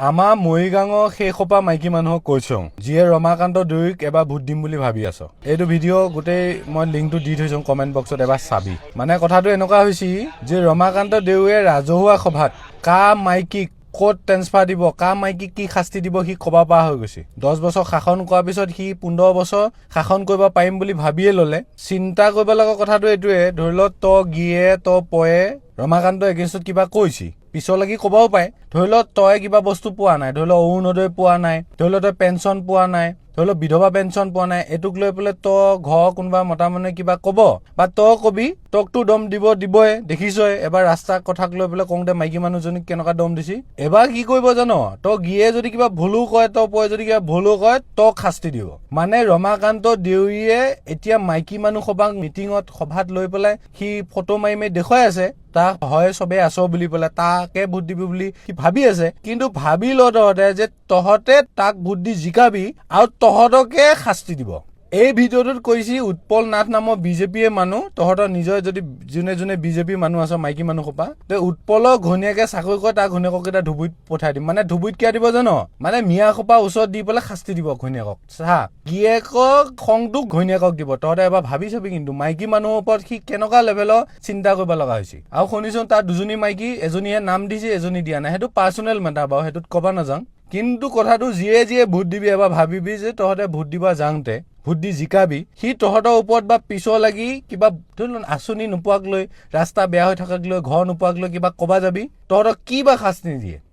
আমাৰ মৰিগাঁৱৰ সেই সোপা মাইকী মানুহক কৈছোঁ যিয়ে ৰমাকান্ত দেউৰীক এবাৰ ভোট দিম বুলি ভাবি আছ। এইটো ভিডিঅ' গোটেই মই লিংকটো দি থৈছোঁ কমেণ্ট বক্সত, এবাৰ চাবি। মানে কথাটো এনেকুৱা হৈছে যে ৰমাকান্ত দেউৰীয়ে ৰাজহুৱা সভাত কা মাইকীক ক'ত ট্ৰেন্সফাৰ দিব, কা মাইকীক কি শাস্তি দিব সি ক'ব পৰা হৈ গৈছে। 10 বছৰ শাসন কৰাৰ পিছত সি 15 বছৰ শাসন কৰিব পাৰিম বুলি ভাবিয়ে ল'লে। চিন্তা কৰিব লগা কথাটো এইটোৱে, ধৰি ল তই গিয়ে তই পয়ে ৰমাকান্ত এগেইনষ্টত কিবা কৈছি, পিছলৈকে ক'বও পাৰে। ধৰি ল তই কিবা বস্তু পোৱা নাই, ধৰি ল অৰুণোদয় পোৱা নাই, ধৰি ল তই পেঞ্চন পোৱা নাই, ধৰি ল বিধৱা পেঞ্চন পোৱা নাই, এইটোক লৈ পেলাই তই ঘৰ কোনোবা মতা মানুহে কিবা ক'ব বা তই কবি, তকতো দম দিবই। দেখিছই এবাৰ ৰাস্তাৰ কথাক লৈ পেলাই কওঁতে মাইকী মানুহজনীক কেনেকুৱা দম দিছি। এবাৰ কি কৰিব জান, তই গিয়ে যদি কিবা ভুলো কয়, তই পয়ে যদি কিবা ভুলো কয়, তক শাস্তি দিব। মানে ৰমাকান্ত দেউৰীয়ে এতিয়া মাইকী মানুহ সভাক মিটিঙত সভাত লৈ পেলাই সি ফটো মাৰি দেখুৱাই আছে তাক হয় চবে আছ বুলি পেলাই, তাকে ভোট দিবি বুলি সি ভাবি আছে। কিন্তু ভাবি ল তহঁতে যে তহঁতে তাক ভোট দি জিকাবি আৰু তহঁতকে শাস্তি দিব। এই ভিডিঅ'টোত কৈছি উৎপল নাথ নামৰ বিজেপিয়ে মানুহ, তহঁতৰ নিজৰ যদি যোনে যোনে বিজেপি মানুহ আছে মাইকী মানুহ সোপা, তে উৎপলৰ ঘৈণীয়েকে চাকৰি কৰে, তাৰ ঘৈণীয়েকক এটা ধুবুৰীত পঠাই দিম। মানে ধুবুৰীত কিয় দিব জানো, মানে মিয়া সোপা ওচৰত দি পেলাই শাস্তি দিব ঘৈণীয়েকক। চা গিয়েকক খংটোক ঘৈণীয়েকক দিব। তহঁতে এবাৰ ভাবি চাবি কিন্তু মাইকী মানুহৰ ওপৰত সি কেনেকুৱা লেভেলৰ চিন্তা কৰিব লগা হৈছে। আৰু শুনিছোন তাৰ দুজনী মাইকী, এজনীয়ে নাম দিছে এজনী দিয়া নাই, সেইটো পাৰ্চনেল মেটাৰ বাৰু, সেইটোত ক'ব নাযাওঁ। কিন্তু কথাটো যিয়ে ভোট দিবি এবাৰ ভাবিবি যে তহঁতে ভোট দিব যাওঁতে ভোট দি জিকাবি, সি তহঁতৰ ওপৰত বা পিছৰ লাগি কিবা ধৰি লওক আঁচনি নোপোৱাক লৈ, ৰাস্তা বেয়া হৈ থকাক লৈ, ঘৰ নোপোৱাক লৈ কিবা ক'বা যাবি, তহঁতক কি বা শাস্তি নিদিয়ে।